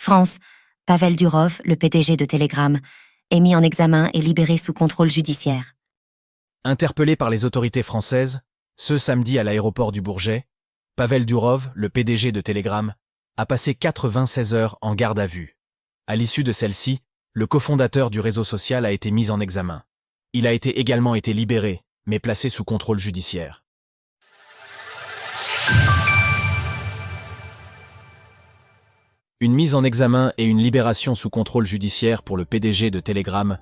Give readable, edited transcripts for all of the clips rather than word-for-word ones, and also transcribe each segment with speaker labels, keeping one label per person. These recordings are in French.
Speaker 1: France, Pavel Durov, le PDG de Telegram, est mis en examen et libéré sous contrôle judiciaire.
Speaker 2: Interpellé par les autorités françaises, ce samedi à l'aéroport du Bourget, Pavel Durov, le PDG de Telegram, a passé 96 heures en garde à vue. À l'issue de celle-ci, le cofondateur du réseau social a été mis en examen. Il a également été libéré, mais placé sous contrôle judiciaire. Une mise en examen et une libération sous contrôle judiciaire pour le PDG de Telegram.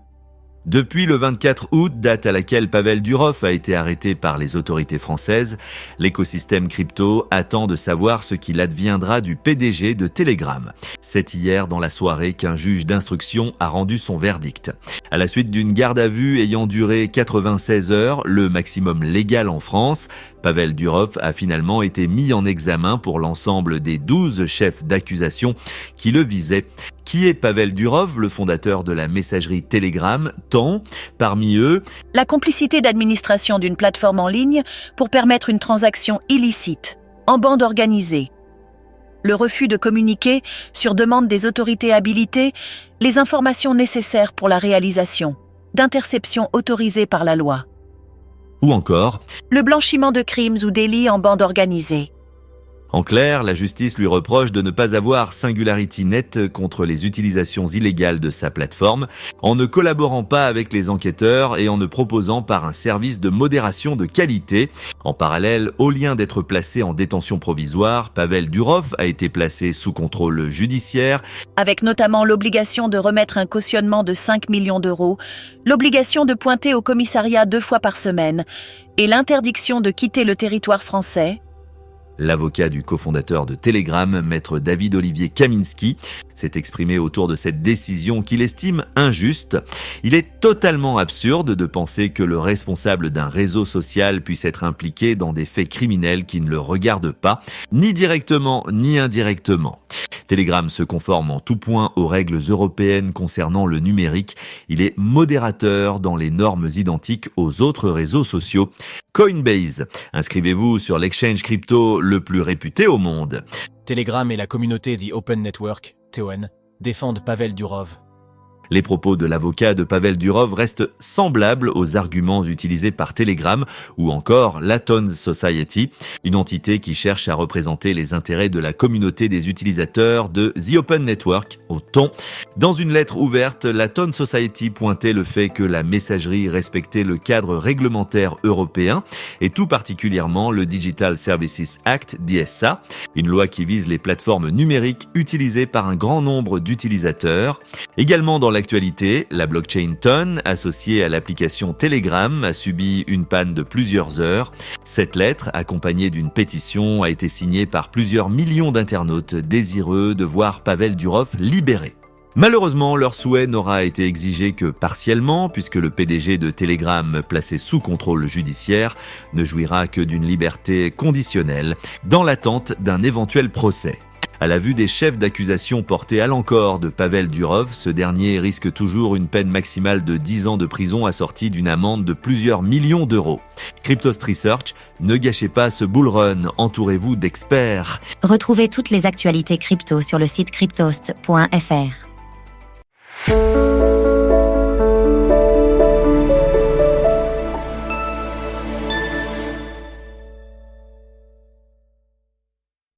Speaker 3: Depuis le 24 août, date à laquelle Pavel Durov a été arrêté par les autorités françaises, l'écosystème crypto attend de savoir ce qu'il adviendra du PDG de Telegram. C'est hier dans la soirée qu'un juge d'instruction a rendu son verdict. À la suite d'une garde à vue ayant duré 96 heures, le maximum légal en France, Pavel Durov a finalement été mis en examen pour l'ensemble des 12 chefs d'accusation qui le visaient. Qui est Pavel Durov, le fondateur de la messagerie Telegram, tant, parmi eux,
Speaker 4: la complicité d'administration d'une plateforme en ligne pour permettre une transaction illicite, en bande organisée, le refus de communiquer, sur demande des autorités habilitées, les informations nécessaires pour la réalisation d'interceptions autorisées par la loi,
Speaker 3: ou encore
Speaker 4: le blanchiment de crimes ou délits en bande organisée.
Speaker 3: En clair, la justice lui reproche de ne pas avoir singularity net contre les utilisations illégales de sa plateforme, en ne collaborant pas avec les enquêteurs et en ne proposant pas un service de modération de qualité. En parallèle, au lieu d'être placé en détention provisoire, Pavel Durov a été placé sous contrôle judiciaire,
Speaker 4: avec notamment l'obligation de remettre un cautionnement de 5 millions d'euros, l'obligation de pointer au commissariat 2 fois par semaine et l'interdiction de quitter le territoire français.
Speaker 3: L'avocat du cofondateur de Telegram, maître David Olivier Kaminski, s'est exprimé autour de cette décision qu'il estime injuste. Il est totalement absurde de penser que le responsable d'un réseau social puisse être impliqué dans des faits criminels qui ne le regardent pas, ni directement ni indirectement. Telegram se conforme en tout point aux règles européennes concernant le numérique. Il est modérateur dans les normes identiques aux autres réseaux sociaux. Coinbase, inscrivez-vous sur l'exchange crypto le plus réputé au monde.
Speaker 2: Telegram et la communauté The Open Network, TON, défendent Pavel Durov.
Speaker 3: Les propos de l'avocat de Pavel Durov restent semblables aux arguments utilisés par Telegram ou encore l'Aton Society, une entité qui cherche à représenter les intérêts de la communauté des utilisateurs de The Open Network, OTAN. Dans une lettre ouverte, l'Aton Society pointait le fait que la messagerie respectait le cadre réglementaire européen et tout particulièrement le Digital Services Act, DSA, une loi qui vise les plateformes numériques utilisées par un grand nombre d'utilisateurs. Également dans l'actualité, la blockchain TON, associée à l'application Telegram, a subi une panne de plusieurs heures. Cette lettre, accompagnée d'une pétition, a été signée par plusieurs millions d'internautes désireux de voir Pavel Durov libéré. Malheureusement, leur souhait n'aura été exigé que partiellement, puisque le PDG de Telegram, placé sous contrôle judiciaire, ne jouira que d'une liberté conditionnelle, dans l'attente d'un éventuel procès. À la vue des chefs d'accusation portés à l'encontre de Pavel Durov, ce dernier risque toujours une peine maximale de 10 ans de prison assortie d'une amende de plusieurs millions d'euros. Cryptost Research, ne gâchez pas ce bull run, entourez-vous d'experts.
Speaker 1: Retrouvez toutes les actualités crypto sur le site cryptost.fr.